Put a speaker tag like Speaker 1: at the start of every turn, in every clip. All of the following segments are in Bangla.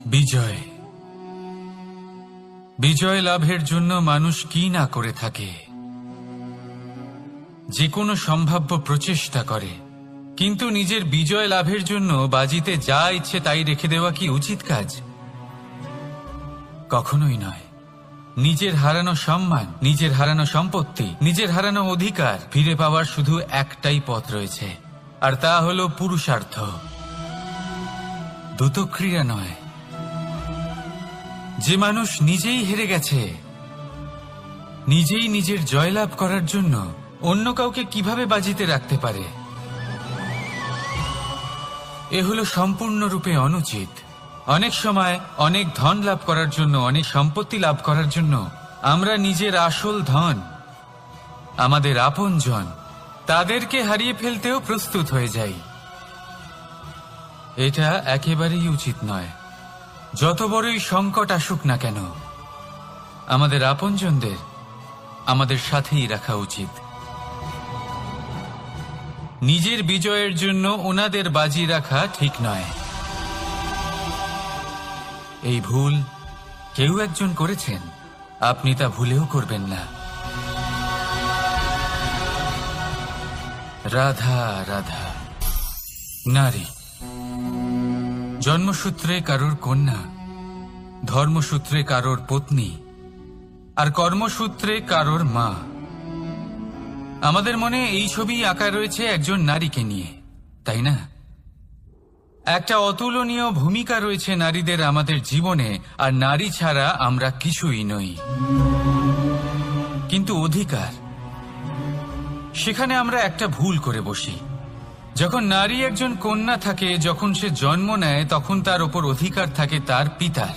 Speaker 1: বিজয় বিজয় লাভের জন্য মানুষ কি না করে থাকে, যে কোনো সম্ভাব্য প্রচেষ্টা করে, কিন্তু নিজের বিজয় লাভের জন্য বাজিতে যা ইচ্ছে তাই রেখে দেওয়া কি উচিত কাজ? কখনোই নয়। নিজের হারানো সম্মান, নিজের হারানো সম্পত্তি, নিজের হারানো অধিকার ফিরে পাওয়ার শুধু একটাই পথ রয়েছে, আর তা হলো পুরুষার্থ, দ্রুতক্রিয়া নয়। যে মানুষ নিজেই হেরে গেছে, নিজেই নিজের জয়লাভ করার জন্য অন্য কাউকে কিভাবে বাজিতে রাখতে পারে? এ হলো সম্পূর্ণরূপে অনুচিত। অনেক সময় অনেক ধন লাভ করার জন্য, অনেক সম্পত্তি লাভ করার জন্য আমরা নিজের আসল ধন, আমাদের আপনজন, তাদেরকে হারিয়ে ফেলতেও প্রস্তুত হয়ে যাই। এটা একেবারেই উচিত নয়। যত বড়ই সংকট আসুক না কেন, আমাদের আপনজনদের আমাদের সাথেই রাখা উচিত। নিজের বিজয়ের জন্য ওনাদের বাজি রাখা ঠিক নয়। এই ভুল কেউ একজন করেছেন, আপনি তা ভুলেও করবেন না। রাধা রাধা। নারী জন্মসূত্রে কারোর কন্যা, ধর্মসূত্রে কারোর পত্নী, আর কর্মসূত্রে কারোর মা। আমাদের মনে এই ছবি আঁকা রয়েছে একজন নারীকে নিয়ে, তাই না? একটা অতুলনীয় ভূমিকা রয়েছে নারীদের আমাদের জীবনে, আর নারী ছাড়া আমরা কিছুই নই। কিন্তু অধিকার, সেখানে আমরা একটা ভুল করে বসি। যখন নারী একজন কন্যা থাকে, যখন সে জন্ম নেয়, তখন তার ওপর অধিকার থাকে তার পিতার।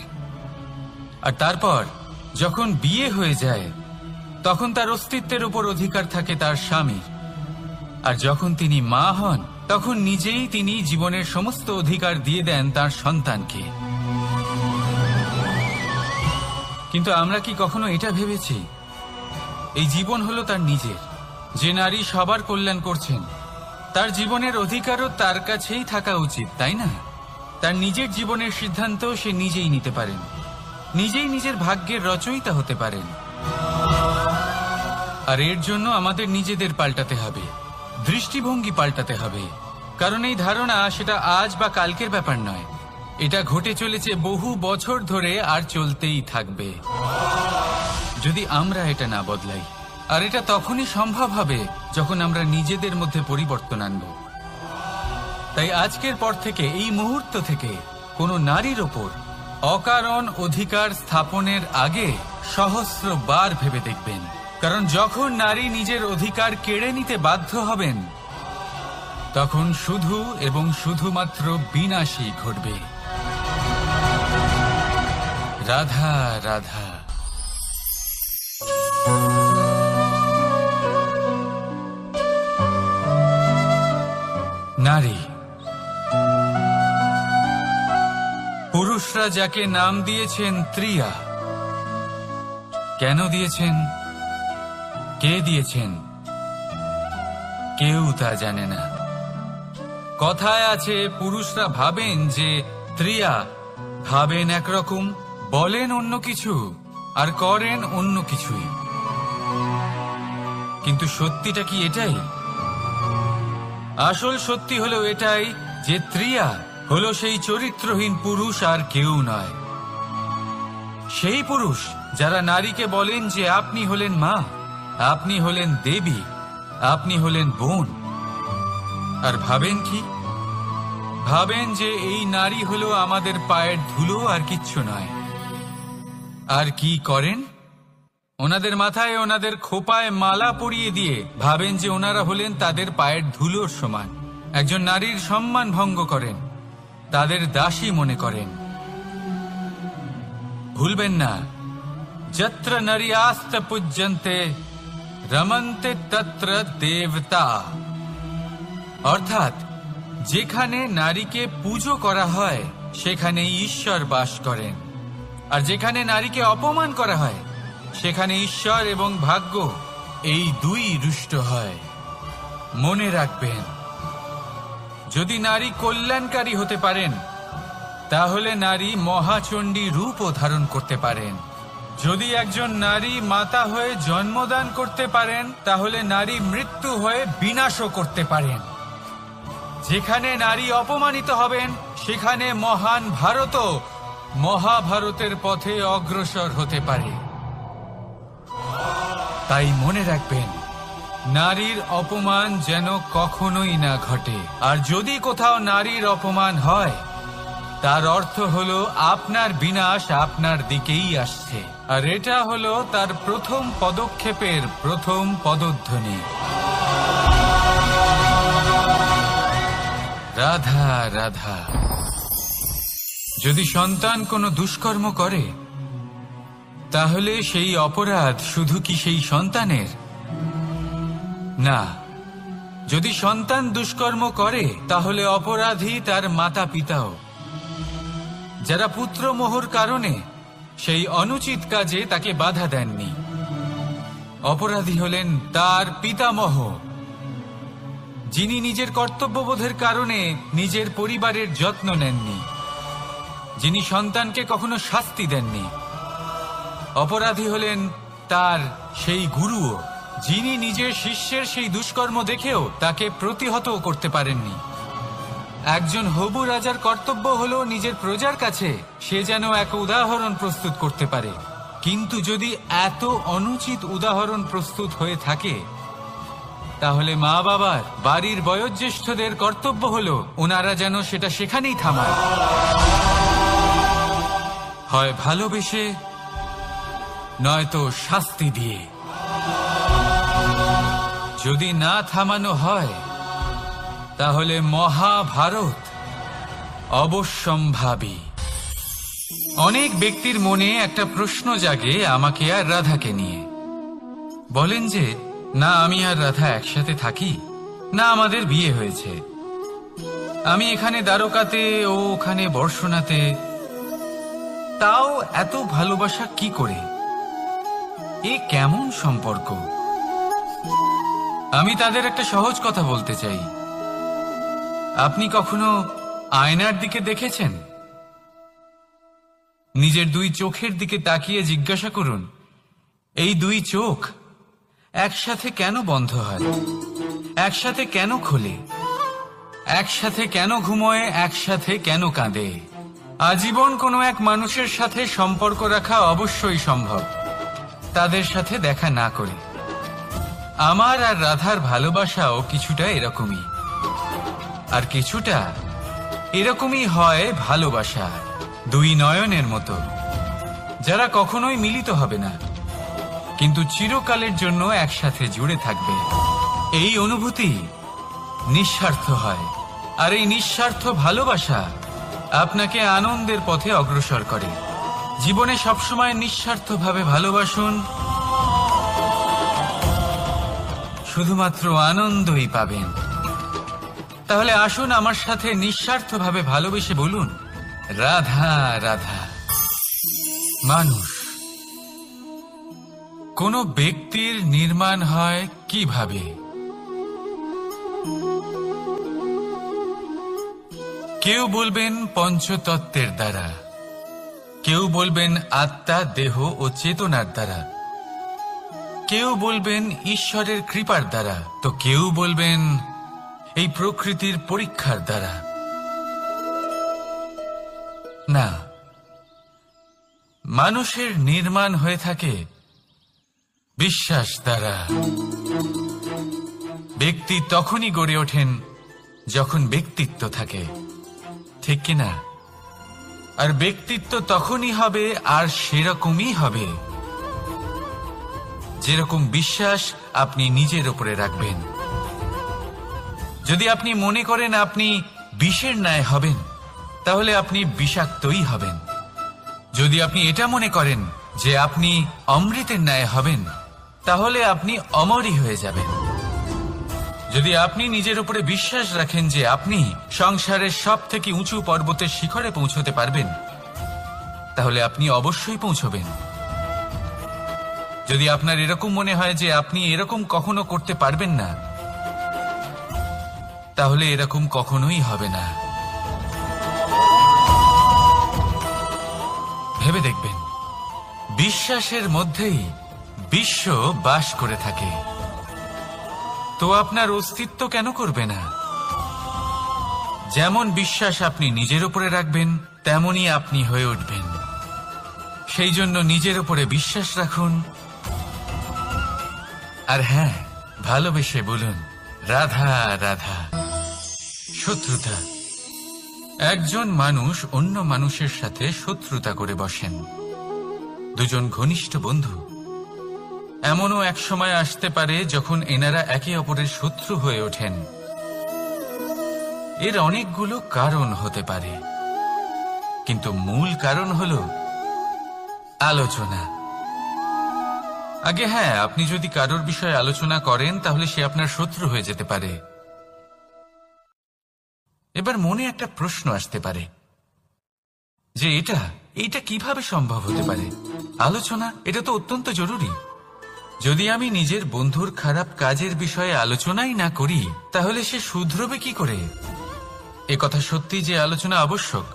Speaker 1: আর তারপর যখন বিয়ে হয়ে যায়, তখন তার অস্তিত্বের উপর অধিকার থাকে তার স্বামীর। আর যখন তিনি মা হন, তখন নিজেই তিনি জীবনের সমস্ত অধিকার দিয়ে দেন তার সন্তানকে। কিন্তু আমরা কি কখনো এটা ভেবেছি, এই জীবন হলো তার নিজের? যে নারী সবার কল্যাণ করছেন, তার জীবনের অধিকারও তার কাছেই থাকা উচিত, তাই না? তার নিজের জীবনের সিদ্ধান্ত সে নিজেই নিতে পারেন, নিজেই নিজের ভাগ্যের রচয়িতা হতে পারেন। আর এর জন্য আমাদের নিজেদের পাল্টাতে হবে, দৃষ্টিভঙ্গি পাল্টাতে হবে। কারণ এই ধারণা সেটা আজ বা কালকের ব্যাপার নয়, এটা ঘটে চলেছে বহু বছর ধরে, আর চলতেই থাকবে যদি আমরা এটা না বদলাই। আর এটা তখনই সম্ভব হবে যখন আমরা নিজেদের মধ্যে পরিবর্তন আনব। তাই আজকের পর থেকে, এই মুহূর্ত থেকে, কোনো নারীর ওপর অকারণ অধিকার স্থাপনের আগে সহস্রবার ভেবে দেখবেন। কারণ যখন নারী নিজের অধিকার কেড়ে নিতে বাধ্য হবেন, তখন শুধু এবং শুধুমাত্র বিনাশই ঘটবে। রাধা রাধা। নারী, পুরুষরা যাকে নাম দিয়েছেন ত্রিয়া, কেন দিয়েছেন, কে দিয়েছেন, কেউ তা জানে না। কথায় আছে, পুরুষরা ভাবেন যে ত্রিয়া, ভাবেন একরকম, বলেন অন্য কিছু, আর করেন অন্য কিছুই। কিন্তু সত্যিটা কি এটাই? আসল সত্যি হলো এটাই যে ত্রিয়া হলো সেই চরিত্রহীন পুরুষ, আর কেউ নয়। সেই পুরুষ যারা নারীকে বলেন যে আপনি হলেন মা, আপনি হলেন দেবী, আপনি হলেন বোন। আর ভাবেন কি? ভাবেন যে এই নারী হলো আমাদের পায়ের ধুলো, আর কিচ্ছু নয়। আর কি করেন? ওনাদের মাথায়, ওনাদের খোপায় মালা পরিয়ে দিয়ে ভাবেন যে ওনারা হলেন তাদের পায়ের ধুলোর সমান। একজন নারীর সম্মান ভঙ্গ করেন, তাদের দাসী মনে করেন। ভুলবেন না, যত্র নারীয়াস্ত পূজ্যন্তে রমন্তে তত্র দেবতা। অর্থাৎ যেখানে নারীকে পুজো করা হয়, সেখানে ঈশ্বর বাস করেন। আর যেখানে নারীকে অপমান করা হয়, সেখানে ঈশ্বর এবং ভাগ্য এই দুই রুষ্ট হয়। মনে রাখবেন, যদি নারী কল্যাণকারী হতে পারেন, তাহলে নারী মহাচণ্ডী রূপও ধারণ করতে পারেন। যদি একজন নারী মাতা হয়ে জন্মদান করতে পারেন, তাহলে নারী মৃত্যু হয়ে বিনাশও করতে পারেন। যেখানে নারী অপমানিত হবেন, সেখানে মহান ভারতও মহাভারতের পথে অগ্রসর হতে পারে। তাই মনে রাখবেন, নারীর অপমান যেন কখনোই না ঘটে। আর যদি কোথাও নারীর অপমান হয়, তার অর্থ হলো আপনার বিনাশ আপনার দিকেই আসছে। আর এটা হলো তার প্রথম পদক্ষেপের প্রথম পদধ্বনি। রাধা রাধা। যদি সন্তান কোনো দুষ্কর্ম করে, তাহলে সেই অপরাধ শুধু কি সেই সন্তানের? না, যদি সন্তান দুষ্কর্ম করে, তাহলে অপরাধী তার মাতা পিতাও, যারা পুত্রমোহর কারণে সেই অনুচিত কাজে তাকে বাধা দেননি। অপরাধী হলেন তার পিতামহ, যিনি নিজের কর্তব্যবোধের কারণে নিজের পরিবারের যত্ন নেননি, যিনি সন্তানকে কখনো শাস্তি দেননি। অপরাধী হলেন তার সেই গুরুও, যিনি নিজের শিষ্যের সেই দুষ্কর্ম দেখেও তাকে প্রতিহত করতে পারেননি। একজন হবু রাজার কর্তব্য হলো নিজের প্রজার কাছে সে যেন এক উদাহরণ প্রস্তুত করতে পারে। কিন্তু যদি এত অনুচিত উদাহরণ প্রস্তুত হয়ে থাকে, তাহলে মা বাবার, বাড়ির বয়োজ্যেষ্ঠদের কর্তব্য হলো ওনারা যেন সেটা সেখানেই থামায়, হয় ভালোবেসে, নয়তো শাস্তি দিয়ে। যদি না থামানো হয়, তাহলে মহাভারত অবশ্যম্ভাবী। অনেক ব্যক্তির মনে একটা প্রশ্ন জাগে আমাকে আর রাধাকে নিয়ে। বলেন যে, না আমি আর রাধা একসাথে থাকি, না আমাদের বিয়ে হয়েছে। আমি এখানে দ্বারকাতে, ও ওখানে বর্ষণাতে, তাও এত ভালোবাসা কি করে? এ কেমন সম্পর্ক? আমি তাদের একটা সহজ কথা বলতে চাই। আপনি কখনো আয়নার দিকে দেখেছেন? নিজের দুই চোখের দিকে তাকিয়ে জিজ্ঞাসা করুন, এই দুই চোখ একসাথে কেন বন্ধ হয়, একসাথে কেন খোলে, একসাথে কেন ঘুমোয়, একসাথে কেন কাঁদে? আজীবন কোনো এক মানুষের সাথে সম্পর্ক রাখা অবশ্যই সম্ভব, তাদের সাথে দেখা না করে। আমার আর রাধার ভালোবাসাও কিছুটা এরকমই, আর কিছুটা এরকমই হয় ভালোবাসা দুই নয়নের মতো, যারা কখনোই মিলিত হবে না, কিন্তু চিরকালের জন্য একসাথে জুড়ে থাকবে। এই অনুভূতি নিঃস্বার্থ হয়, আর এই নিঃস্বার্থ ভালোবাসা আপনাকে আনন্দের পথে অগ্রসর করে। জীবনে সবসময় নিঃস্বার্থভাবে ভালোবাসুন, শুধুমাত্র আনন্দই পাবেন। তাহলে আসুন আমার সাথে নিঃস্বার্থভাবে ভালোবেসে বলুন, রাধা রাধা। মানুষ, কোন ব্যক্তির নির্মাণ হয় কিভাবে? কেউ বলবেন পঞ্চতত্ত্বের দ্বারা, কেউ বলবেন আত্মা, দেহ ও চেতনার দ্বারা, কেউ বলবেন ঈশ্বরের কৃপার দ্বারা, তো কেউ বলবেন এই প্রকৃতির পরীক্ষার দ্বারা। না, মানুষের নির্মাণ হয়ে থাকে বিশ্বাস দ্বারা। ব্যক্তি তখনই গড়ে ওঠেন যখন ব্যক্তিত্ব থাকে, ঠিক কিনা? আর ব্যক্তিত্ব তখনই হবে, আর সেরকমই হবে যেরকম বিশ্বাস আপনি নিজের উপরে রাখবেন। যদি আপনি মনে করেন আপনি বিষের ন্যায় হবেন, তাহলে আপনি বিষাক্তই হবেন। যদি আপনি এটা মনে করেন যে আপনি অমৃতের ন্যায় হবেন, তাহলে আপনি অমরই হয়ে যাবেন। যদি আপনি নিজের উপরে বিশ্বাস রাখেন যে আপনি সংসারের সব থেকে উঁচু পর্বতের শিখরে পৌঁছতে পারবেন, তাহলে আপনি অবশ্যই পৌঁছবেন। যদি আপনার এরকম মনে হয় যে আপনি এরকম কখনো করতে পারবেন না, তাহলে এরকম কখনোই হবে না। ভেবে দেখবেন, বিশ্বাসের মধ্যেই বিশ্ব বাস করে থাকে। তো আপনার অস্তিত্ব কেন করবে না? যেমন বিশ্বাস আপনি নিজের উপরে রাখবেন, তেমনই আপনি হয়ে উঠবেন। সেই জন্য নিজের উপরে বিশ্বাস রাখুন। আর হ্যাঁ, ভালোবেসে বলুন, রাধা রাধা। শত্রুতা। একজন মানুষ অন্য মানুষের সাথে শত্রুতা করে বসেন, দুজন ঘনিষ্ঠ বন্ধু। এমনও এক সময় আসতে পারে যখন এনারা একে অপরের শত্রু হয়ে ওঠেন। এর অনেকগুলো কারণ হতে পারে, কিন্তু মূল কারণ হল আলোচনা। আগে হ্যাঁ, আপনি যদি কারোর বিষয়ে আলোচনা করেন তাহলে সে আপনার শত্রু হয়ে যেতে পারে। এবার মনে একটা প্রশ্ন আসতে পারে যে এটা কিভাবে সম্ভব হতে পারে? আলোচনা, এটা তো অত্যন্ত জরুরি। যদি আমি নিজের বন্ধুর খারাপ কাজের বিষয়ে আলোচনাই না করি তাহলে সে শুধরবে কি করে? এ কথা সত্যি যে আলোচনা আবশ্যক,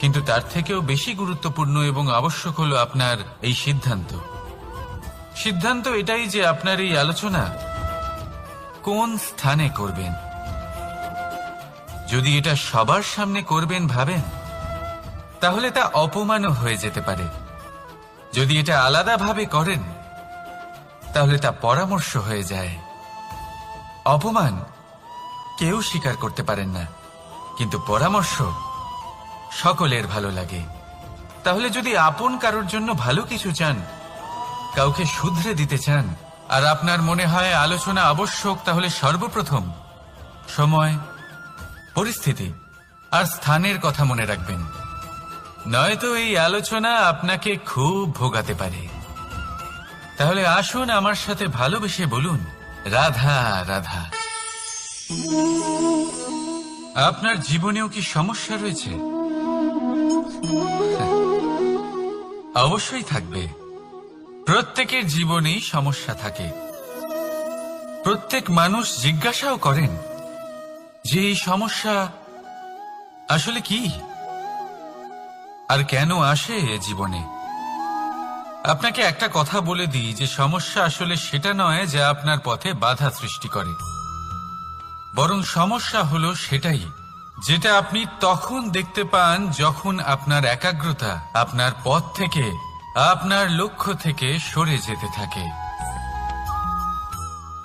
Speaker 1: কিন্তু তার থেকেও বেশি গুরুত্বপূর্ণ এবং আবশ্যক হলো আপনার এই সিদ্ধান্ত। সিদ্ধান্ত এটাই যে আপনার এই আলোচনা কোন স্থানে করবেন। যদি এটা সবার সামনে করবেন ভাবেন, তাহলে তা অপমানও হয়ে যেতে পারে। যদি এটা আলাদাভাবে করেন তাহলে তা পরামর্শ হয়ে যায়। অপমান কেউ স্বীকার করতে পারেন না, কিন্তু পরামর্শ সকলের ভালো লাগে। তাহলে যদি আপন কারোর জন্য ভালো কিছু চান, কাউকে শুধরে দিতে চান, আর আপনার মনে হয় আলোচনা আবশ্যক, তাহলে সর্বপ্রথম সময়, পরিস্থিতি আর স্থানের কথা মনে রাখবেন। নয়তো এই আলোচনা আপনাকে খুব ভোগাতে পারে। তাহলে আসুন আমার সাথে ভালোবেসে বলুন, রাধা রাধা। আপনার জীবনেও কি সমস্যা রয়েছে? অবশ্যই থাকবে। প্রত্যেকের জীবনেই সমস্যা থাকে। প্রত্যেক মানুষ জিজ্ঞাসাও করেন যে এই সমস্যা আসলে কি আর কেন আসে জীবনে। আপনাকে একটা কথা বলে দিই যে সমস্যা আসলে সেটা নয় যা আপনার পথে বাধা সৃষ্টি করে, বরং সমস্যা হলো সেটাই যেটা আপনি তখন দেখতে পান যখন আপনার একাগ্রতা আপনার পথ থেকে, আপনার লক্ষ্য থেকে সরে যেতে থাকে।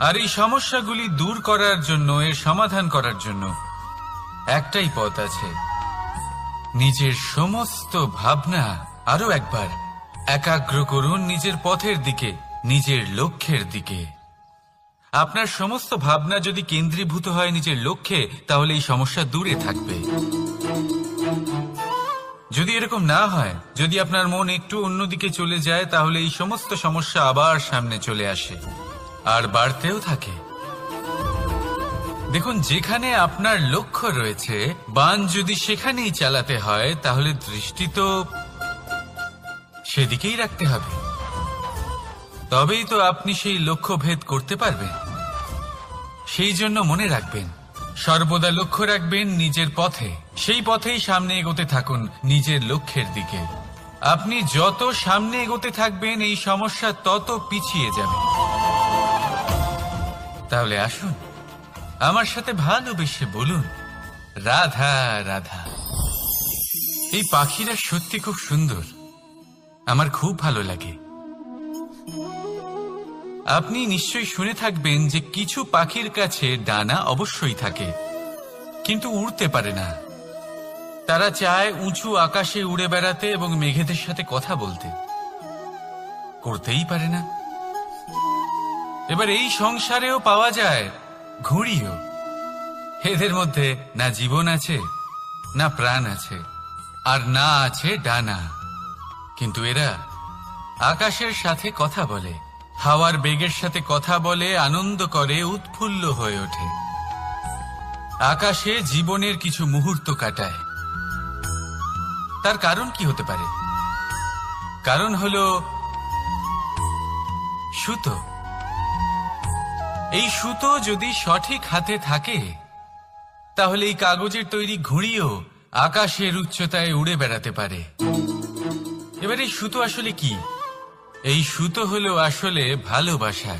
Speaker 1: আর এই সমস্যাগুলি দূর করার জন্য, এর সমাধান করার জন্য একটাই পথ আছে। নিজের সমস্ত ভাবনা আরো একবার একাগ্র করুন নিজের পথের দিকে, নিজের লক্ষ্যের দিকে। আপনার সমস্ত ভাবনা যদি কেন্দ্রীভূত হয় নিজের লক্ষ্যে, তাহলে এই সমস্যা দূরে থাকবে। যদি এরকম না হয়, যদি আপনার মন একটু অন্যদিকে চলে যায়, তাহলে এই সমস্ত সমস্যা আবার সামনে চলে আসে আর বাড়তেও থাকে। দেখুন, যেখানে আপনার লক্ষ্য রয়েছে, বাণ যদি সেখানেই চালাতে হয়, তাহলে দৃষ্টি তো সেদিকেই রাখতে হবে। তবেই তো আপনি সেই লক্ষ্য ভেদ করতে পারবেন। সেই জন্য মনে রাখবেন, সর্বদা লক্ষ্য রাখবেন নিজের পথে, সেই পথেই সামনে এগোতে থাকুন নিজের লক্ষ্যের দিকে। আপনি যত সামনে এগোতে থাকবেন এই সমস্যা তত পিছিয়ে যাবে। তাহলে আসুন আমার সাথে ভালোবেসে বলুন, রাধা রাধা। এই পাখিরা সত্যি খুব সুন্দর, আমার খুব ভালো লাগে। আপনি নিশ্চয়ই শুনে থাকবেন যে কিছু পাখির কাছে ডানা অবশ্যই থাকে, কিন্তু উড়তে পারে না। তারা চায় উঁচু আকাশে উড়ে বেড়াতে এবং মেঘেদের সাথে কথা বলতে, করতেই পারে না। এবার এই সংসারেও পাওয়া যায় ঘুড়িও। এদের মধ্যে না জীবন আছে, না প্রাণ আছে, আর না আছে ডানা, কিন্তু এরা আকাশের সাথে কথা বলে, হাওয়ার বেগের সাথে কথা বলে, আনন্দ করে, উৎফুল্ল হয়ে ওঠে। আকাশে জীবনের কিছু মুহূর্ত কাটায়। তার কারণ কি হতে পারে? কারণ হলো সুতো। এই সুতো যদি সঠিক হাতে থাকে, তাহলে এই কাগজের তৈরি ঘুড়িও আকাশের উচ্চতায় উড়ে বেড়াতে পারে। এবার এই সুতো আসলে কি? এই সুতো হলো আসলে ভালোবাসা,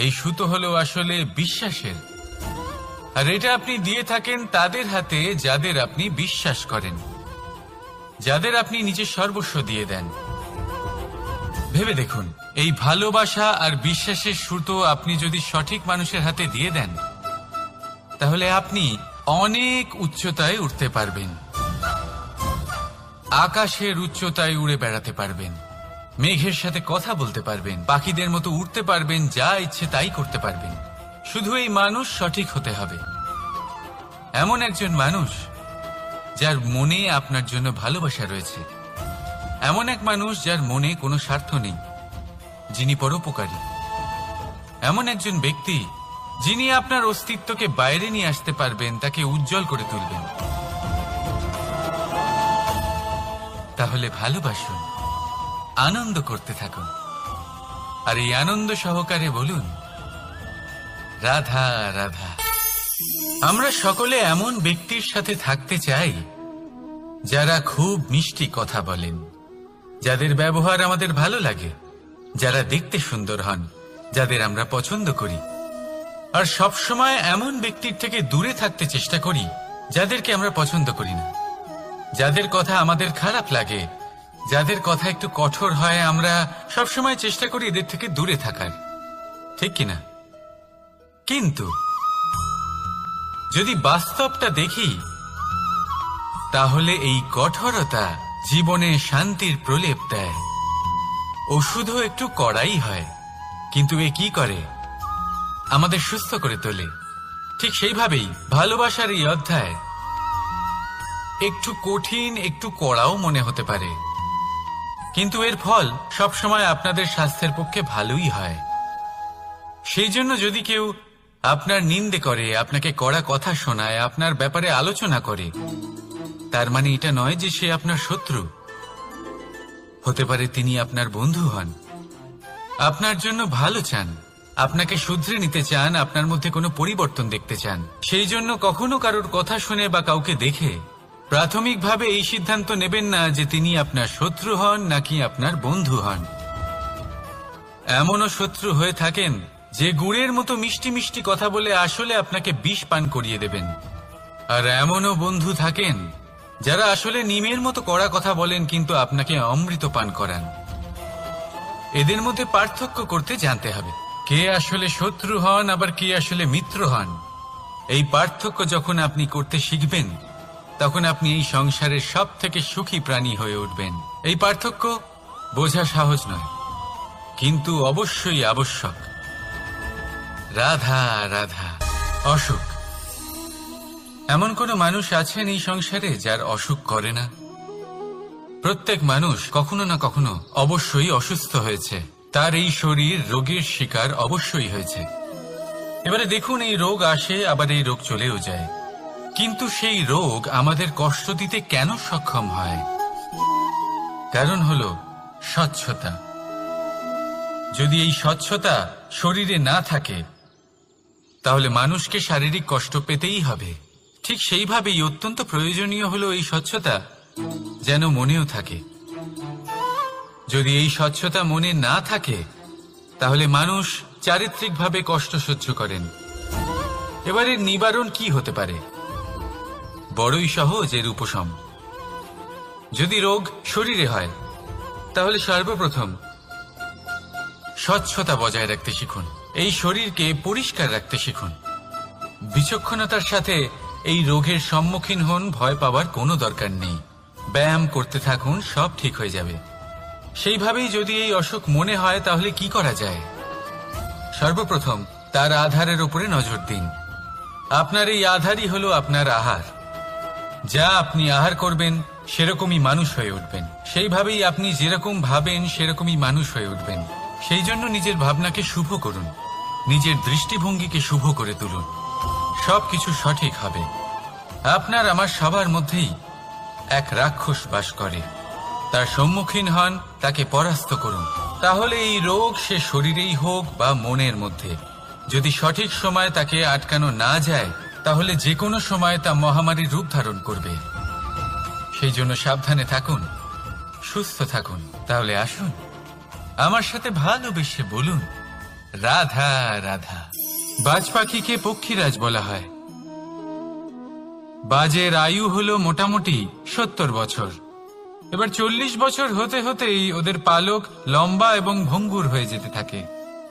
Speaker 1: এই সুতো হলো আসলে বিশ্বাসের। আর এটা আপনি দিয়ে থাকেন তাদের হাতে যাদের আপনি বিশ্বাস করেন, যাদের আপনি নিজের সর্বস্ব দিয়ে দেন। ভেবে দেখুন, এই ভালোবাসা আর বিশ্বাসের সুতো আপনি যদি সঠিক মানুষের হাতে দিয়ে দেন, তাহলে আপনি অনেক উচ্চতায় উঠতে পারবেন, আকাশের উচ্চতায় উড়ে বেড়াতে পারবেন, মেঘের সাথে কথা বলতে পারবেন, পাখিদের মতো উড়তে পারবেন, যা ইচ্ছে তাই করতে পারবেন। শুধু এই মানুষ সঠিক হতে হবে, এমন একজন মানুষ যার মনে আপনার জন্য ভালোবাসা রয়েছে, এমন এক মানুষ যার মনে কোনো স্বার্থ নেই, যিনি পরোপকারী, এমন একজন ব্যক্তি যিনি আপনার অস্তিত্বকে বাইরে নিয়ে আসতে পারবেন, তাকে উজ্জ্বল করে তুলবেন। তাহলে ভালোবাসুন, আনন্দ করতে থাকুন, আর এই আনন্দ সহকারে বলুন, রাধা রাধা। আমরা সকলে এমন ব্যক্তির সাথে থাকতে চাই যারা খুব মিষ্টি কথা বলেন, যাদের ব্যবহার আমাদের ভালো লাগে, যারা দেখতে সুন্দর হন, যাদের আমরা পছন্দ করি। আর সবসময় এমন ব্যক্তির থেকে দূরে থাকতে চেষ্টা করি যাদেরকে আমরা পছন্দ করি না, যাদের কথা আমাদের খারাপ লাগে, যাদের কথা একটু কঠোর হয়। আমরা সবসময় চেষ্টা করি এদের থেকে দূরে থাকার, ঠিক কিনা? কিন্তু যদি বাস্তবটা দেখি, তাহলে এই কঠোরতা জীবনে শান্তির প্রলেপ দেয়। ওষুধও একটু কড়াই হয়, কিন্তু এ কি করে? আমাদের সুস্থ করে তোলে। ঠিক সেইভাবেই ভালোবাসার এই অধ্যায় একটু কঠিন, একটু কড়াও মনে হতে পারে, কিন্তু এর ফল সবসময় আপনাদের স্বাস্থ্যের পক্ষে ভালোই হয়। সেই জন্য যদি কেউ আপনার নিন্দে করে, আপনাকে কড়া কথা শোনায়, আপনার ব্যাপারে আলোচনা করে, তার মানে এটা নয় যে সে আপনার শত্রু। হতে পারে তিনি আপনার বন্ধু হন, আপনার জন্য ভালো চান, আপনাকে শুধরে নিতে চান, আপনার মধ্যে কোনো পরিবর্তন দেখতে চান। সেই জন্য কখনো কারোর কথা শুনে বা কাউকে দেখে প্রাথমিকভাবে এই সিদ্ধান্ত নেবেন না যে তিনি আপনার শত্রু হন নাকি আপনার বন্ধু হন। এমনও শত্রু হয়ে থাকেন যে গুড়ের মতো মিষ্টি মিষ্টি কথা বলে আসলে আপনাকে বিষ পান করিয়ে দেবেন। আর এমনও বন্ধু থাকেন যারা আসলে নিমের মতো কড়া কথা বলেন কিন্তু আপনাকে অমৃত পান করান। এদের মধ্যে পার্থক্য করতে জানতে হবে, কে আসলে শত্রু হন আবার কে আসলে মিত্র হন। এই পার্থক্য যখন আপনি করতে শিখবেন, তখন আপনি এই সংসারের সব থেকে সুখী প্রাণী হয়ে উঠবেন। এই পার্থক্য বোঝা সহজ নয়, কিন্তু অবশ্যই আবশ্যক। রাধা রাধা। অসুখ। এমন কোন মানুষ আছেন এই সংসারে যার অসুখ করে না? প্রত্যেক মানুষ কখনো না কখনো অবশ্যই অসুস্থ হয়েছে, তার এই শরীর রোগের শিকার অবশ্যই হয়েছে। এবারে দেখুন, এই রোগ আসে আবার এই রোগ চলেও যায়, কিন্তু সেই রোগ আমাদের কষ্ট দিতে কেন সক্ষম হয়? কারণ হলো স্বচ্ছতা। যদি এই স্বচ্ছতা শরীরে না থাকে, তাহলে মানুষকে শারীরিক কষ্ট পেতেই হবে। ঠিক সেইভাবেই অত্যন্ত প্রয়োজনীয় হলো এই স্বচ্ছতা যেন মনেও থাকে। যদি এই স্বচ্ছতা মনে না থাকে, তাহলে মানুষ চারিত্রিকভাবে কষ্ট সহ্য করেন। এবারে নিবারণ কি হতে পারে? বড়ই সহজ এর উপশম। যদি রোগ শরীরে হয়, তাহলে সর্বপ্রথম স্বচ্ছতা বজায় রাখতে শিখুন, এই শরীরকে পরিষ্কার রাখতে শিখুন। বিচক্ষণতার সাথে এই রোগের সম্মুখীন হন, ভয় পাওয়ার কোনো দরকার নেই। ব্যায়াম করতে থাকুন, সব ঠিক হয়ে যাবে। সেইভাবেই যদি এই অসুখ মনে হয়, তাহলে কি করা যায়? সর্বপ্রথম তার আধারের উপরে নজর দিন। আপনার এই আধারই হলো আপনার আহার। যা আপনি আহার করবেন সেরকমই মানুষ হয়ে উঠবেন। সেইভাবেই আপনি যেরকম ভাবেন সেরকমই মানুষ হয়ে উঠবেন। সেই জন্য নিজের ভাবনাকে শুভ করুন, নিজের দৃষ্টিভঙ্গিকে শুভ করে তুলুন, সবকিছু সঠিক হবে। আপনার আমার সবার মধ্যেই এক রাক্ষস বাস করে, তার সম্মুখীন হন, তাকে পরাস্ত করুন। তাহলে এই রোগ সে শরীরেই হোক বা মনের মধ্যে, যদি সঠিক সময় তাকে আটকানো না যায়, তাহলে যে কোনো সময় তা মহামারীর রূপ ধারণ করবে। সেই জন্য সাবধানে থাকুন, সুস্থ থাকুন। তাহলে আসুন আমার সাথে ভালোবেসে বলুন রাধা রাধা। বাজ পাখিকে পক্ষীরাজ বলা হয়। বাজের আয়ু হলো মোটামুটি 70 বছর। এবার 40 বছর হতে হতেই ওদের পালক লম্বা এবং ভঙ্গুর হয়ে যেতে থাকে,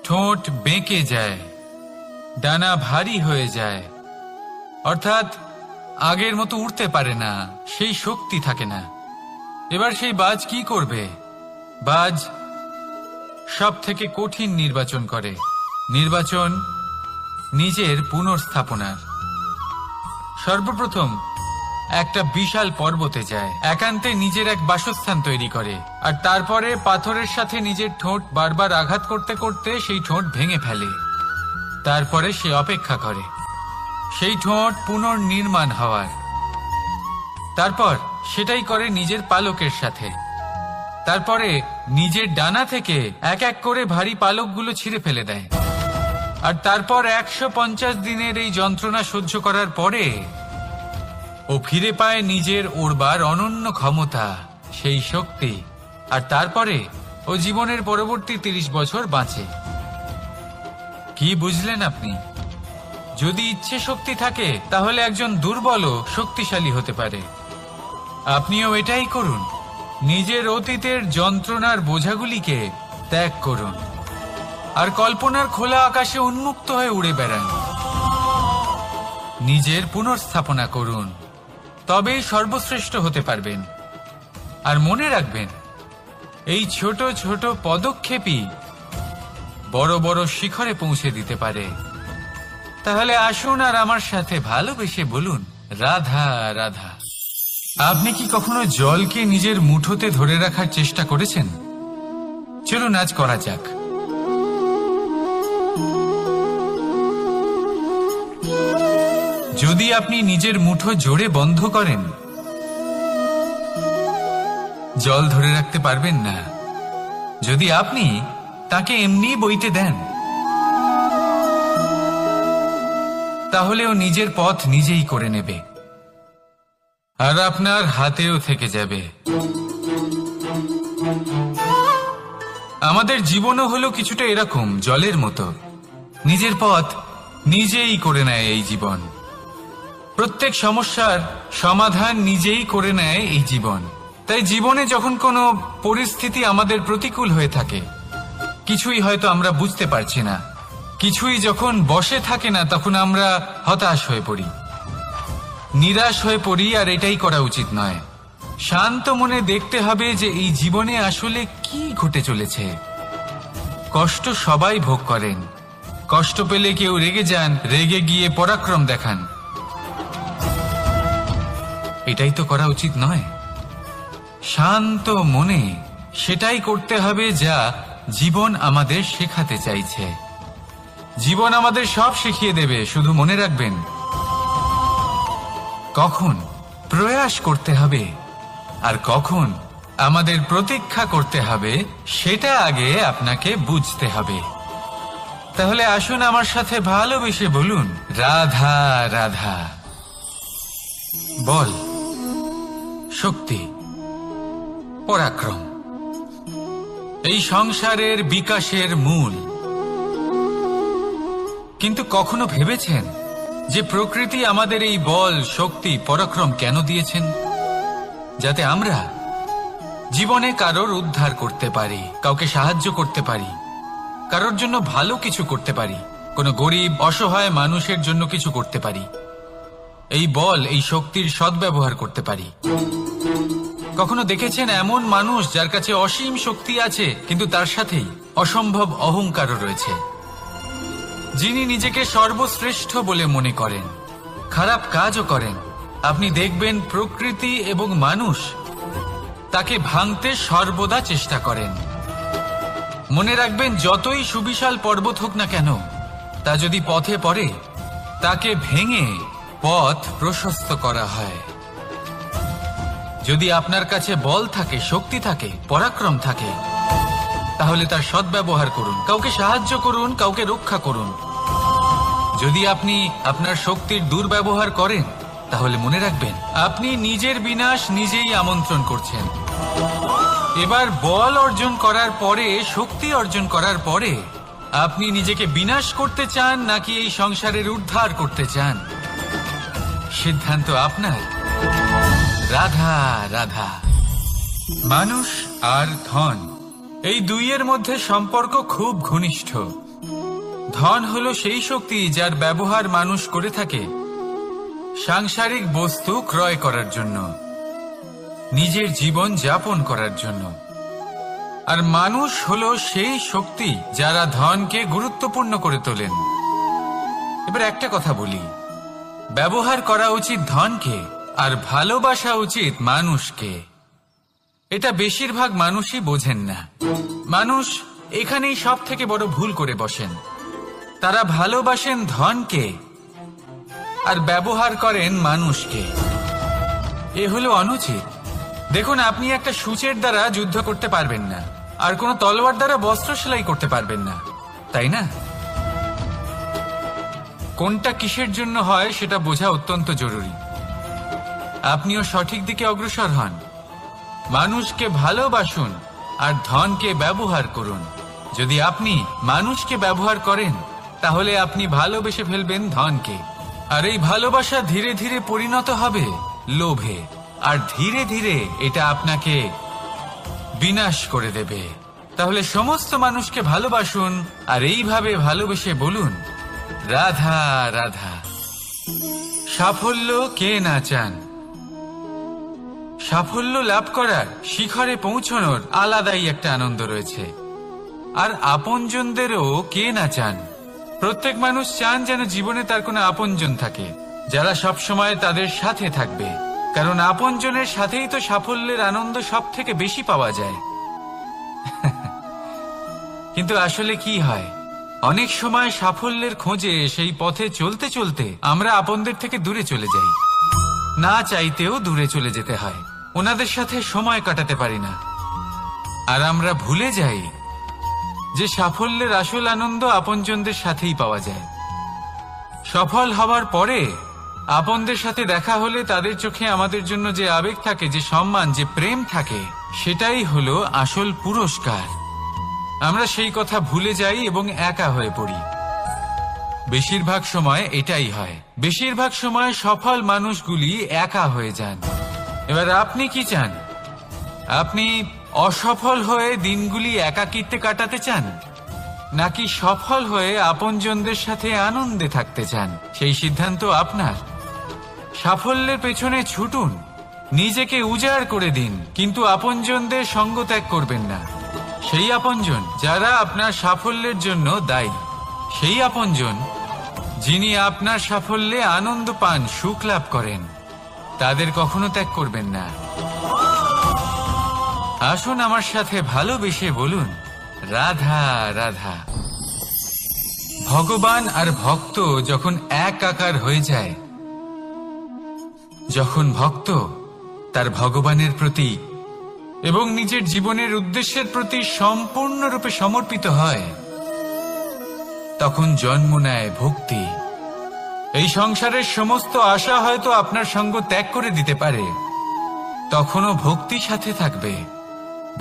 Speaker 1: ঠোঁট বেঁকে যায়, ডানা ভারী হয়ে যায়, অর্থাৎ আগের মতো উড়তে পারে না, সেই শক্তি থাকে না। এবার সেই বাজ কি করবে? বাজ সব থেকে কঠিন নির্বাচন করে, নির্বাচন নিজের পুনর্স্থাপনার। সর্বপ্রথম একটা বিশাল পর্বতে যায়, একান্তে নিজের এক বাসস্থান তৈরি করে, আর তারপরে পাথরের সাথে নিজের ঠোঁট বারবার আঘাত করতে করতে সেই ঠোঁট ভেঙে ফেলে। তারপরে সে অপেক্ষা করে সেই ঠোঁট পুনর্নির্মাণ হওয়ার। তারপর সেটাই করে নিজের পালকের সাথে। তারপরে নিজের ডানা থেকে এক এক করে ভারী পালকগুলো ছিঁড়ে ফেলে দেয়। আর তারপর 150 দিনের এই যন্ত্রণা সহ্য করার পরে ও ফিরে পায় নিজের ওড়বার অনন্য ক্ষমতা, সেই শক্তি। আর তারপরে ও জীবনের পরবর্তী 30 বছর বাঁচে। কি বুঝলেন আপনি? যদি ইচ্ছে শক্তি থাকে তাহলে একজন দুর্বলও শক্তিশালী হতে পারে। আপনিও এটাই করুন, নিজের অতীতের যন্ত্রণার বোঝাগুলিকে ত্যাগ করুন আর কল্পনার খোলা আকাশে উন্মুক্ত হয়ে উড়ে বেড়ান। নিজের পুনর্স্থাপনা করুন, তবেই সর্বশ্রেষ্ঠ হতে পারবেন। আর মনে রাখবেন, এই ছোট ছোট পদক্ষেপই বড় বড় শিখরে পৌঁছে দিতে পারে। তাহলে আসুন আর আমার সাথে ভালোবেসে বলুন রাধা রাধা। আপনি কি কখনো জলকে নিজের মুঠোতে ধরে রাখার চেষ্টা করেছেন? চলুন আজ করা যাক। যদি আপনি নিজের মুঠো জোরে বন্ধ করেন, জল ধরে রাখতে পারবেন না। যদি আপনি তাকে এমনি বইতে দেন, তাহলে ও নিজের পথ নিজেই করে নেবে আর আপনার হাতেও থেকে যাবে। আমাদের জীবনও হলো কিছুটা এরকম, জলের মতো। নিজের পথ নিজেই করে নেয় এই জীবন। প্রত্যেক সমস্যার সমাধান নিজেই করে নেয় এই জীবন। তাই জীবনে যখন কোনো পরিস্থিতি আমাদের প্রতিকূল হয়ে থাকে, কিছুই হয়তো আমরা বুঝতে পারছি না, কিছুই যখন বসে থাকে না, তখন আমরা হতাশ হয়ে পড়ি, নিরাশ হয়ে পড়ি। আর এটাই করা উচিত নয়। শান্ত মনে দেখতে হবে যে এই জীবনে আসলে কি ঘটে চলেছে। কষ্ট সবাই ভোগ করেন। কষ্ট পেলে কেউ রেগে যান, রেগে গিয়ে পরাক্রম দেখান। এটাই তো করা উচিত নয়। শান্ত মনে সেটাই করতে হবে যা জীবন আমাদের শেখাতে চাইছে। জীবন আমাদের সব শিখিয়ে দেবে, শুধু মনে রাখবেন কখন প্রয়াস করতে হবে আর কখন আমাদের প্রতীক্ষা করতে হবে, সেটা আগে আপনাকে বুঝতে হবে। তাহলে আসুন আমার সাথে ভালোবেসে বলুন রাধা রাধা। বল, শক্তি, পরাক্রম এই সংসারের বিকাশের মূল। কিন্তু কখনো ভেবেছেন যে প্রকৃতি আমাদের এই বল, শক্তি, পরাক্রম কেন দিয়েছেন? যাতে আমরা জীবনে কারোর উদ্ধার করতে পারি, কাউকে সাহায্য করতে পারি, কারোর জন্য ভালো কিছু করতে পারি, কোনো গরিব অসহায় মানুষের জন্য কিছু করতে পারি। এই বল, এই শক্তির সদ্ব্যবহার করতে পারি। কখনো দেখেছেন এমন মানুষ যার কাছে অসীম শক্তি আছে, কিন্তু তার সাথেই অসম্ভব অহংকারও রয়েছে, যিনি নিজেকে সর্বশ্রেষ্ঠ বলে মনে করেন, খারাপ কাজও করেন। আপনি দেখবেন প্রকৃতি এবং মানুষ তাকে ভাঙতে সর্বদা চেষ্টা করেন। মনে রাখবেন, যতই সুবিশাল পর্বত হোক না কেন, তা যদি পথে পড়ে, তাকে ভেঙে পথ প্রশস্ত করা হয়। যদি আপনার কাছে বল থাকে, শক্তি থাকে, পরাক্রম থাকে, তাহলে তার সদ্ব্যবহার করুন, কাউকে সাহায্য করুন, কাউকে রক্ষা করুন। যদি আপনি আপনার শক্তির দুর্ব্যবহার করেন, তাহলে মনে রাখবেন আপনি নিজের বিনাশ নিজেই আমন্ত্রণ করছেন। এবার বল অর্জন করার পরে, শক্তি অর্জন করার পরে আপনি নিজেকে বিনাশ করতে চান নাকি এই সংসারের উদ্ধার করতে চান, সিদ্ধান্ত আপনার। রাধা রাধা। মানুষ আর ধন, এই দুইয়ের মধ্যে সম্পর্ক খুব ঘনিষ্ঠ। ধন হলো সেই শক্তি যার ব্যবহার মানুষ করে থাকে সাংসারিক বস্তু ক্রয় করার জন্য, নিজের জীবন যাপন করার জন্য। আর মানুষ হলো সেই শক্তি যারা ধনকে গুরুত্বপূর্ণ করে তোলেন। এবার একটা কথা বলি, ব্যবহার করা উচিত ধনকে আর ভালোবাসা উচিত মানুষকে। এটা বেশিরভাগ মানুষই বোঝেন না। মানুষ এখানেই সব থেকে বড় ভুল করে বসেন। তারা ভালোবাসেন ধনকে আর ব্যবহার করেন মানুষকে। এ হলো অনুচিত। দেখুন, আপনি একটা সূচের দ্বারা যুদ্ধ করতে পারবেন না, আর কোনো তলোয়ার দ্বারা বস্ত্র সেলাই করতে পারবেন না, তাই না? কোনটা কিসের জন্য হয় সেটা বোঝা অত্যন্ত জরুরি। আপনিও সঠিক দিকে অগ্রসর হন। মানুষকে ভালোবাসুন আর ধনকে ব্যবহার করুন। যদি আপনি মানুষকে ব্যবহার করেন তাহলে আপনি ভালোবেসে ফেলবেন ধনকে, আর এই ভালোবাসা ধীরে ধীরে পরিণত হবে লোভে, আর ধীরে ধীরে এটা আপনাকে বিনাশ করে দেবে। তাহলে সমস্ত মানুষকে ভালোবাসুন আর এইভাবে ভালোবেসে বলুন, রাধা রাধা। সাফল্য কে না চান? সাফল্য লাভ করার, শিখরে পৌঁছানোর আলাদাই একটা আনন্দ রয়েছে। আর আপনজনদেরও কে না চান? প্রত্যেক মানুষ চান যেন জীবনে তার কোনো আপনজন থাকে যারা সবসময় তাদের সাথে থাকবে, কারণ আপনজনের সাথেই তো সাফল্যের আনন্দ সব থেকে বেশি পাওয়া যায়। কিন্তু আসলে কি হয়, অনেক সময় সাফল্যের খোঁজে সেই পথে চলতে চলতে আমরা আপনদের থেকে দূরে চলে যাই। না চাইতেও দূরে চলে যেতে হয়, ওনাদের সাথে সময় কাটাতে পারি না। আর আমরা ভুলে যাই যে সাফল্যের আসল আনন্দ আপনজনদের সাথেই পাওয়া যায়। সফল হওয়ার পরে আপনদের সাথে দেখা হলে তাদের চোখে আমাদের জন্য যে আবেগ থাকে, যে সম্মান, যে প্রেম থাকে, সেটাই হলো আসল পুরস্কার। আমরা সেই কথা ভুলে যাই এবং একা হয়ে পড়ি। বেশিরভাগ সময় এটাই হয়। বেশিরভাগ সময় সফল মানুষগুলি একা হয়ে যান। এবার আপনি কি চান? আপনি অসফল হয়ে দিনগুলি একাকিত্বে কাটাতে চান, নাকি সফল হয়ে আপনজনদের সাথে আনন্দে থাকতে চান? সেই সিদ্ধান্ত আপনার। সাফল্যের পেছনে ছুটুন, নিজেকে উজাড় করে দিন, কিন্তু আপনজনদের সঙ্গ ত্যাগ করবেন না। সেই আপনজন যারা আপনার সাফল্যের জন্য দায়ী, সেই আপনজন যিনি আপনার সাফল্যে আনন্দ পান, সুখ লাভ করেন, তাদের কখনো ত্যাগ করবেন না। আসুন আমার সাথে ভালোবেসে বলুন, রাধা রাধা। ভগবান আর ভক্ত যখন একাকার হয়ে যায়, যখন ভক্ত তার ভগবানের প্রতি এবং নিজের জীবনের উদ্দেশ্যের প্রতি সম্পূর্ণরূপে সমর্পিত হয়, তখন জন্ম নেয় ভক্তি। এই সংসারের সমস্ত আশা হয়তো আপনার সঙ্গ ত্যাগ করে দিতে পারে, তখনও ভক্তি সাথে থাকবে।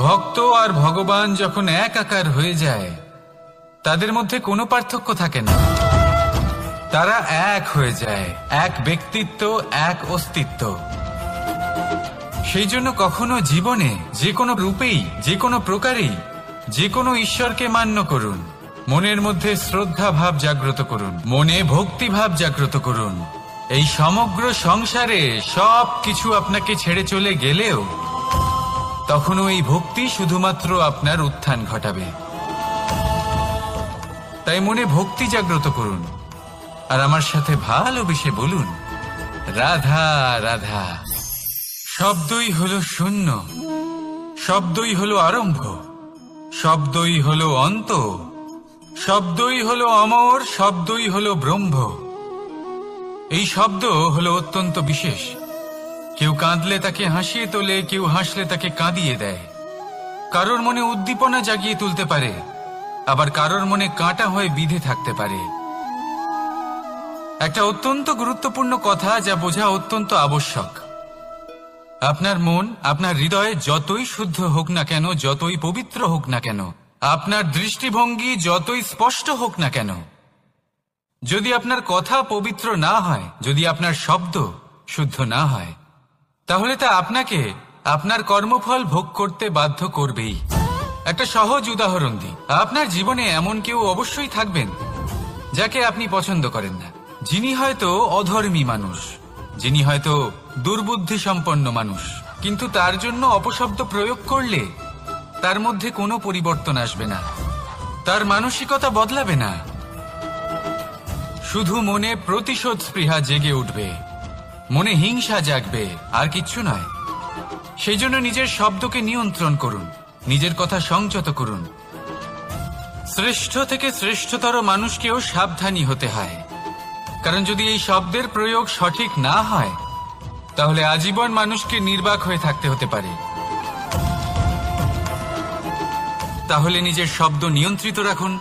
Speaker 1: ভক্ত আর ভগবান যখন একাকার হয়ে যায়, তাদের মধ্যে কোনো পার্থক্য থাকে না। তারা এক হয়ে যায়, এক ব্যক্তিত্ব, এক অস্তিত্ব। সেই জন্য কখনো জীবনে যে কোনো রূপেই, যে কোনো প্রকারেই, যে কোনো ঈশ্বরকে মান্য করুন। মনের মধ্যে শ্রদ্ধা ভাব জাগ্রত করুন, মনে ভক্তি ভাব জাগ্রত করুন। এই সমগ্র সংসারে সব কিছু আপনাকে ছেড়ে চলে গেলেও তখনও এই ভক্তি শুধুমাত্র আপনার উত্থান ঘটাবে। তাই মনে ভক্তি জাগ্রত করুন আর আমার সাথে ভালোবেসে বলুন, রাধা রাধা। শব্দই হলো শূন্য, শব্দই হলো আরম্ভ, শব্দই হলো অন্ত, শব্দই হলো অমর, শব্দই হলো ব্রহ্ম। এই শব্দ হলো অত্যন্ত বিশেষ। কেউ কাঁদলে তাকে হাসিয়ে তোলে, কেউ হাসলে তাকে কাঁদিয়ে দেয়। কারোর মনে উদ্দীপনা জাগিয়ে তুলতে পারে, আবার কারোর মনে কাঁটা হয়ে বিঁধে থাকতে পারে। একটা অত্যন্ত গুরুত্বপূর্ণ কথা যা বোঝা অত্যন্ত আবশ্যক। আপনার মন, আপনার হৃদয় যতই শুদ্ধ হোক না কেন, যতই পবিত্র হোক না কেন, আপনার দৃষ্টিভঙ্গি যতই স্পষ্ট হোক না কেন, যদি আপনার কথা পবিত্র না হয়, যদি আপনার শব্দ শুদ্ধ না হয়, তাহলে তা আপনাকে আপনার কর্মফল ভোগ করতে বাধ্য করবেই। একটা সহজ উদাহরণ দিই। আপনার জীবনে এমন কেউ অবশ্যই থাকবেন যাকে আপনি পছন্দ করেন না, যিনি হয়তো অধর্মী মানুষ, যিনি হয়তো দুর্বুদ্ধি সম্পন্ন মানুষ, কিন্তু তার জন্য অপশব্দ প্রয়োগ করলে তার মধ্যে কোনো পরিবর্তন আসবে না, তার মানসিকতা বদলাবে না, শুধু মনে প্রতিশোধ স্পৃহা জেগে উঠবে, মনে হিংসা জাগবে, আর কিচ্ছু নয়। সেই জন্য নিজের শব্দকে নিয়ন্ত্রণ করুন, নিজের কথা সংযত করুন। শ্রেষ্ঠ থেকে শ্রেষ্ঠতর মানুষকেও সাবধানী হতে হয়, কারণ যদি এই শব্দের প্রয়োগ সঠিক না হয়, তাহলে আজীবন মানুষকে নির্বাক হয়ে থাকতে হতে পারে। তাহলে নিজের শব্দ নিয়ন্ত্রিত রাখুন,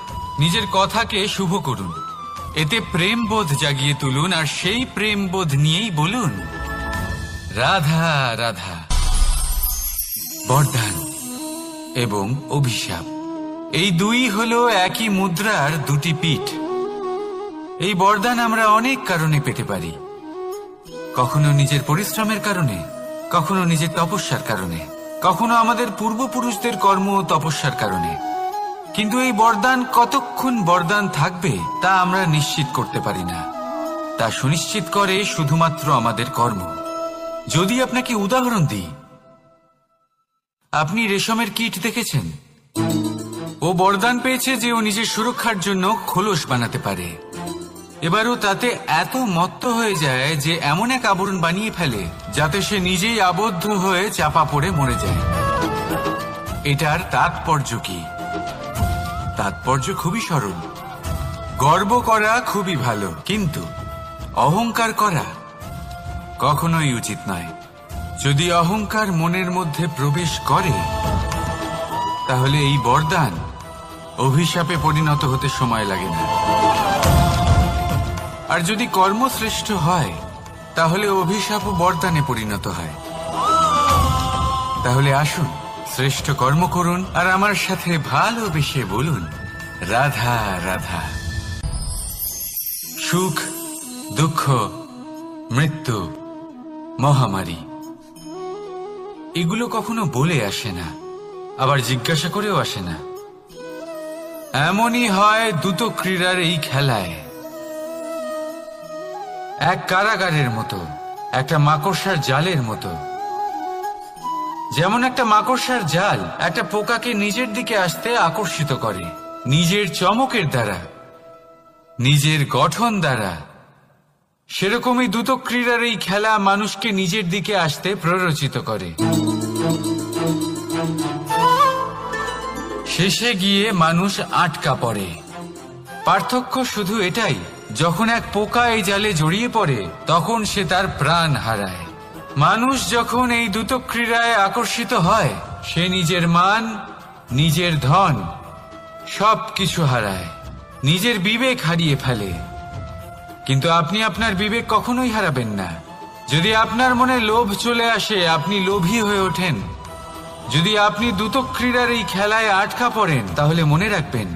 Speaker 1: নিজের কথাকে শুভ করুন, এতে প্রেমবোধ জাগিয়ে তুলুন, আর সেই প্রেমবোধ নিয়েই বলুন রাধা রাধা। বরদান এবং অভিশাপ, এই দুই হলো একই মুদ্রার দুটি পিঠ। এই বরদান আমরা অনেক কারণে পেতে পারি, কখনো নিজের পরিশ্রমের কারণে, কখনো নিজের তপস্যার কারণে, কখনো আমাদের পূর্বপুরুষদের কর্ম ও তপস্যার কারণে। কিন্তু এই বরদান কতক্ষণ বরদান থাকবে তা আমরা নিশ্চিত করতে পারি না, তা সুনিশ্চিত করে শুধুমাত্র আমাদের কর্ম। যদি আপনাকে উদাহরণ দিই, আপনি রেশমের কীট দেখেছেন? ও বরদান পেয়েছে যে ও নিজের সুরক্ষার জন্য খোলস বানাতে পারে। এবারও তাতে এত মত্ত হয়ে যায় যে এমন এক আবরণ বানিয়ে ফেলে যাতে সে নিজেই আবদ্ধ হয়ে চাপা পড়ে মরে যায়। এটার তাৎপর্য কি? তাৎপর্য খুবই সরল। গর্ব করা খুবই ভালো, কিন্তু অহংকার করা কখনোই উচিত নয়। যদি অহংকার মনের মধ্যে প্রবেশ করে, তাহলে এই বরদান অভিশাপে পরিণত হতে সময় লাগে না। আর যদি কর্মশ্রেষ্ঠ হয়, তাহলে অভিশাপও বরদানে পরিণত হয়। তাহলে আসুন, শ্রেষ্ঠ কর্ম করুন আর আমার সাথে ভালোবেসে বলুন রাধা রাধা। সুখ, দুঃখ, মৃত্যু, মহামারী, এগুলো কখনো বলে আসে না, আবার জিজ্ঞাসা করেও আসে না। এমনই হয় দ্রুত ক্রীড়ার এই খেলায়। এক কারাগারের মতো, একটা মাকড়সার জালের মতো। যেমন একটা মাকড়সার জাল একটা পোকাকে নিজের দিকে আসতে আকর্ষিত করে নিজের চমকের দ্বারা, নিজের গঠন দ্বারা, সেরকমই দ্রুত ক্রীড়ার এই খেলা মানুষকে নিজের দিকে আসতে প্ররোচিত করে। শেষে গিয়ে মানুষ আটকা পড়ে। পার্থক্য শুধু এটাই, যখন এক পোকা এই জালে জড়িয়ে পড়ে তখন সে তার প্রাণ হারায়। মানুষ যখন এই দ্রুত ক্রীড়ায় আকর্ষিত হয়, সে নিজের মান, নিজের ধন সবকিছু হারায়, নিজের বিবেক হারিয়ে ফেলে। কিন্তু আপনি আপনার বিবেক কখনোই হারাবেন না। যদি আপনার মনে লোভ চলে আসে, আপনি লোভী হয়ে ওঠেন। যদি আপনি দ্রুত ক্রীড়ার এই খেলায় আটকা পড়েন, তাহলে মনে রাখবেন,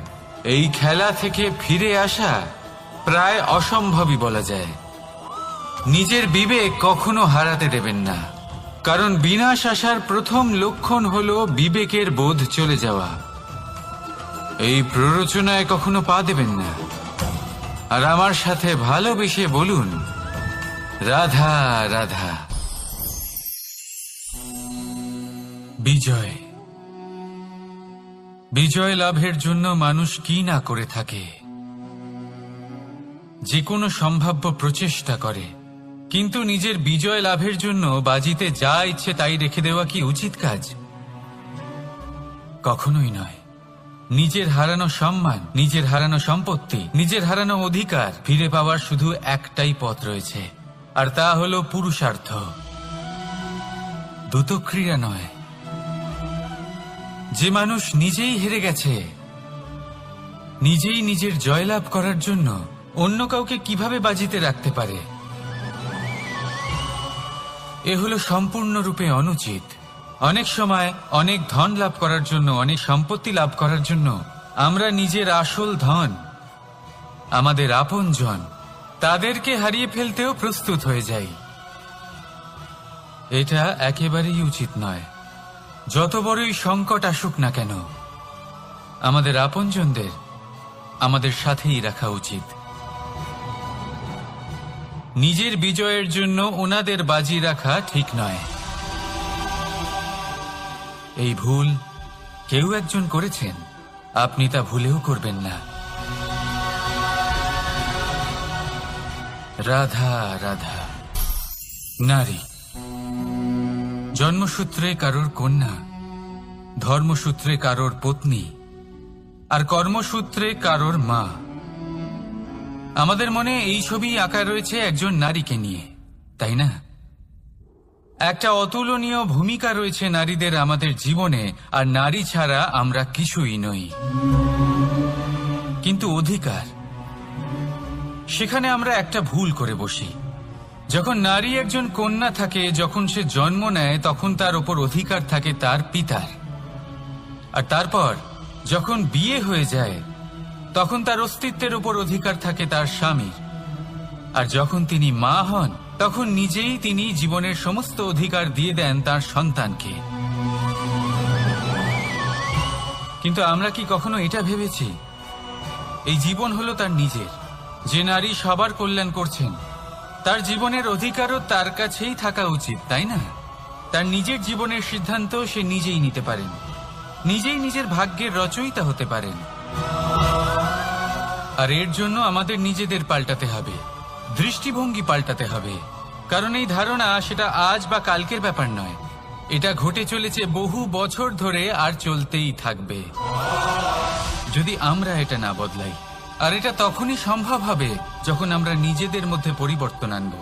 Speaker 1: এই খেলা থেকে ফিরে আসা প্রায় অসম্ভবই বলা যায়। নিজের বিবেক কখনো হারাতে দেবেন না, কারণ বিনাশ আসার প্রথম লক্ষণ হলো বিবেকের বোধ চলে যাওয়া। এই প্ররোচনায় কখনো পা দেবেন না। আর আমার সাথে ভালোবেসে বলুন রাধা রাধা। বিজয়, বিজয় লাভের জন্য মানুষ কি না করে থাকে, যে কোনো সম্ভাব্য প্রচেষ্টা করে। কিন্তু নিজের বিজয় লাভের জন্য বাজিতে যা ইচ্ছে তাই রেখে দেওয়া কি উচিত কাজ? কখনোই নয়। নিজের হারানো সম্মান, নিজের হারানো সম্পত্তি, নিজের হারানো অধিকার ফিরে পাওয়ার শুধু একটাই পথ রয়েছে, আর তা হলো পুরুষার্থ, দ্রুত ক্রীড়া নয়। যে মানুষ নিজেই হেরে গেছে, নিজেই নিজের জয়লাভ করার জন্য অন্য কাউকে কিভাবে বাজিতে রাখতে পারে? এ হলো সম্পূর্ণরূপে অনুচিত। অনেক সময় অনেক ধন লাভ করার জন্য, অনেক সম্পত্তি লাভ করার জন্য আমরা নিজের আসল ধন, আমাদের আপনজন, তাদেরকে হারিয়ে ফেলতেও প্রস্তুত হয়ে যাই। এটা একেবারেই উচিত নয়। যত বড়ই সংকট আসুক না কেন, আমাদের আপনজনদের আমাদের সাথেই রাখা উচিত। নিজের বিজয়ের জন্য ওনাদের বাজি রাখা ঠিক নয়। এই ভুল কেউ একজন করেছেন, আপনি তা ভুলেও করবেন না। রাধা রাধা। নারী জন্মসূত্রে কারোর কন্যা, ধর্মসূত্রে কারোর পত্নী, আর কর্মসূত্রে কারোর মা। আমাদের মনে এই ছবি আঁকা রয়েছে একজন নারীকে নিয়ে, তাই না? একটা অতুলনীয় ভূমিকা রয়েছে নারীদের আমাদের জীবনে, আর নারী ছাড়া আমরা কিছুই নই। কিন্তু অধিকার, সেখানে আমরা একটা ভুল করে বসি। যখন নারী একজন কন্যা থাকে, যখন সে জন্ম নেয়, তখন তার ওপর অধিকার থাকে তার পিতার। আর তারপর যখন বিয়ে হয়ে যায়, তখন তার অস্তিত্বের উপর অধিকার থাকে তার স্বামীর। আর যখন তিনি মা হন, তখন নিজেই তিনি জীবনের সমস্ত অধিকার দিয়ে দেন তার সন্তানকে। কিন্তু আমরা কি কখনো এটা ভেবেছি এই জীবন হলো তার নিজের? যে নারী সবার কল্যাণ করছেন, তার জীবনের অধিকারও তার কাছেই থাকা উচিত, তাই না? তার নিজের জীবনের সিদ্ধান্ত সে নিজেই নিতে পারেন, নিজেই নিজের ভাগ্যের রচয়িতা হতে পারেন। আর এর জন্য আমাদের নিজেদের পাল্টাতে হবে, দৃষ্টিভঙ্গি পাল্টাতে হবে। কারণ এই ধারণা সেটা আজ বা কালকের ব্যাপার নয়, এটা ঘটে চলেছে বহু বছর ধরে আর চলতেই থাকবে যদি আমরা এটা না বদলাই। আর এটা তখনই সম্ভব হবে যখন আমরা নিজেদের মধ্যে পরিবর্তন আনব।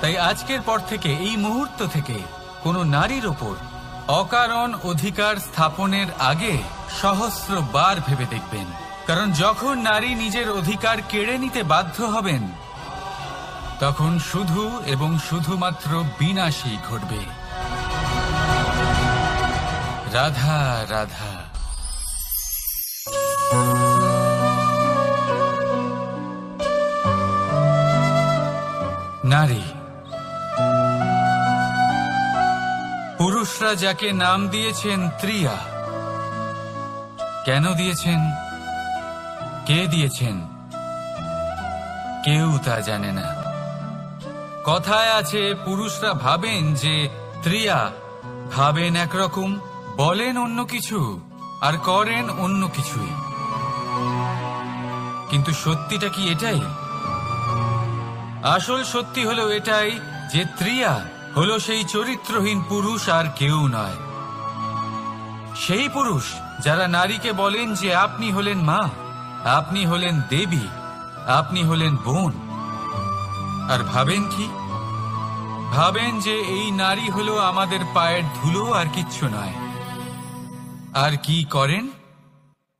Speaker 1: তাই আজকের পর থেকে, এই মুহূর্ত থেকে, কোনো নারীর ওপর অকারণ অধিকার স্থাপনের আগে সহস্রবার ভেবে দেখবেন। কারণ যখন নারী নিজের অধিকার কেড়ে নিতে বাধ্য হবেন, তখন শুধু এবং শুধুমাত্র বিনাশই ঘটবে। রাধা রাধা। নারী, পুরুষরা যাকে নাম দিয়েছেন ত্রিয়া, কেন দিয়েছেন, কে দিয়েছেন, কেউ তা জানে না। কথায় আছে, পুরুষরা ভাবেন যে ত্রিয়া, ভাবেন একরকম, বলেন অন্য কিছু, আর করেন অন্য কিছুই। কিন্তু সত্যিটা কি এটাই? আসল সত্যি হলো এটাই যে ত্রিয়া হলো সেই চরিত্রহীন পুরুষ, আর কেউ নয়। সেই পুরুষ যারা নারীকে বলেন যে আপনি হলেন মা, আপনি হলেন দেবী, আপনি হলেন বোন। আর ভাবেন কি? ভাবেন যে এই নারী হলো আমাদের পায়ের ধুলো, আর কিচ্ছু নয়। আর কি করেন?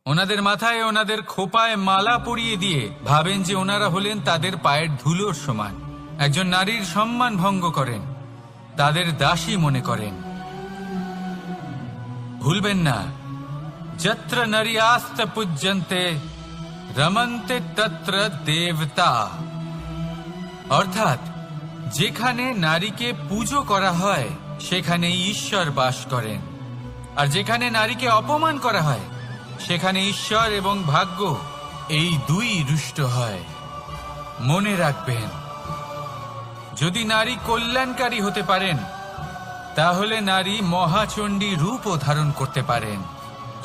Speaker 1: ওনাদের মাথায়, ওনাদের খোপায় মালা পরিয়ে দিয়ে ভাবেন যে ওনারা হলেন তাদের পায়ের ধুলোর সমান। একজন নারীর সম্মান ভঙ্গ করেন, তাদের দাসী মনে করেন। ভুলবেন না, যত্র নারী আস্ত পূজ্যন্তে রমন্তে তত্র দেবতা। অর্থাৎ যেখানে নারীকে পুজো করা হয়, সেখানে ঈশ্বর বাস করেন। আর যেখানে নারীকে অপমান করা হয়, সেখানে ঈশ্বর এবং ভাগ্য এই দুই রুষ্ট হয়। মনে রাখবেন, যদি নারী কল্যাণকারী হতে পারেন, তাহলে নারী মহাচণ্ডী রূপও ধারণ করতে পারেন।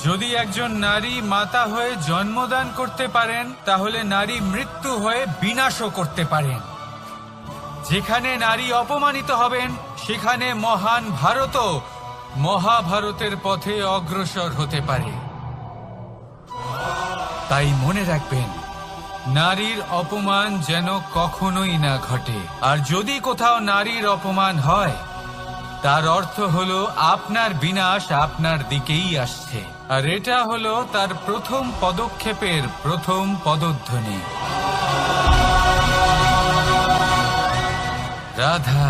Speaker 1: যদি একজন নারী মাতা হয়ে জন্মদান করতে পারেন, তাহলে নারী মৃত্যু হয়ে বিনাশও করতে পারেন। যেখানে নারী অপমানিত হবেন, সেখানে মহান ভারতও মহাভারতের পথে অগ্রসর হতে পারে। তাই মনে রাখবেন, নারীর অপমান যেন কখনোই না ঘটে। আর যদি কোথাও নারীর অপমান হয়, তার অর্থ হলো আপনার বিনাশ আপনার দিকেই আসছে। আর এটা হলো তার প্রথম পদক্ষেপের প্রথম পদধ্বনি। রাধা।